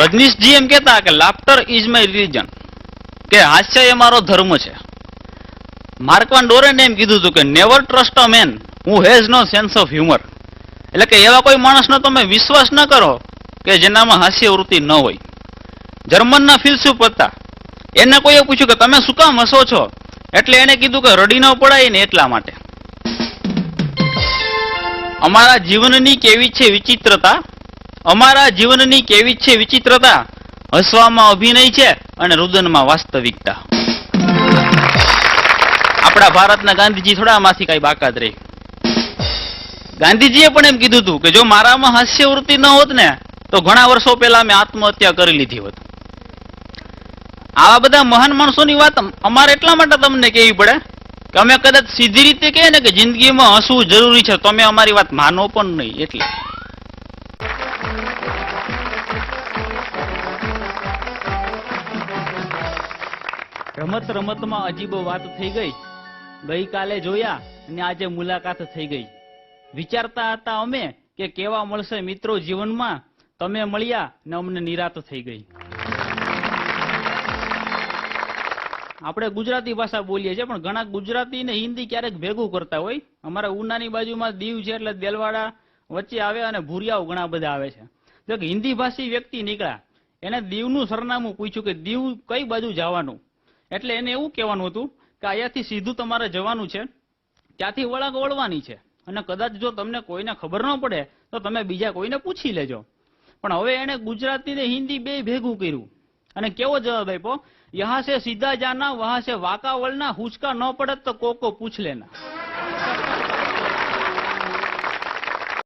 રજનીશજી એમ કહેતા કે laughter is my religion, કે હાસ્ય એ મારો ધર્મ છે. માર્કવાન ડોરેને એમ કીધું હતું કે never trust a man who has no sense of humour, એટલે કે એવા કોઈ માણસનો તમે વિશ્વાસ ન કરો કે જેનામાં હાસ્યવૃત્તિ ન હોય. જર્મનના ફિલસૂફ હતા, એને કોઈએ પૂછ્યું કે તમે શું કામ હસો છો, એટલે એને કીધું કે રડી ન પડાય ને એટલા માટે. અમારા જીવનની કેવી છે વિચિત્રતા, અમારા જીવનની કેવી છે વિચિત્રતા, હસવામાં અભિનય છે અને રુદનમાં વાસ્તવિકતા. આપણા ભારતના ગાંધીજી થોડા આમાંથી કઈ બાકાત રહી. ગાંધીજીએ પણ એમ કીધું હતું કે જો મારામાં હાસ્યવૃત્તિ ન હોત ને તો ઘણા વર્ષો પહેલા મેં આત્મહત્યા કરી લીધી હોત. આવા બધા મહાન માણસોની વાત અમારે એટલા માટે તમને કહેવી પડે કે અમે કદાચ સીધી રીતે કહીએ ને કે જિંદગીમાં હસવું જરૂરી છે, તો અમે અમારી વાત માનો પણ નહીં. એટલે રમત રમતમાં અજીબો વાત થઈ ગઈ, ગઈકાલે જોયા અને આજે મુલાકાત થઈ ગઈ. વિચારતા હતા અમે કે કેવા મળશે મિત્રો જીવનમાં, તમે મળ્યા ને અમને નિરાત થઈ ગઈ. આપણે ગુજરાતી ભાષા બોલીએ છીએ, પણ ઘણા ગુજરાતી ને હિન્દી ક્યારેક ભેગું કરતા હોય. અમારા ઉનાની બાજુમાં દીવ છે એટલે દેલવાડા વચ્ચે આવે અને ભૂરિયાઓ ઘણા બધા આવે છે. જો કે હિન્દી ભાષી વ્યક્તિ નીકળ્યા, એને દીવનું સરનામું પૂછ્યું કે દીવ કઈ બાજુ જવાનું, એટલે એને એવું કહેવાનું હતું કે અહીંયાથી સીધું તમારે જવાનું છે, ત્યાંથી વળાંક વળવાની છે, અને કદાચ જો તમને કોઈને ખબર ન પડે તો તમે બીજા કોઈને પૂછી લેજો. પણ હવે એને ગુજરાતી ને હિન્દી બે ભેગું કર્યું અને કેવો જવાબ આપ્યો, યહાં સે સીધા જાના વહાં સે વાંકા વળના, હુચકા ન પડે તો કોકો પૂછ લેના.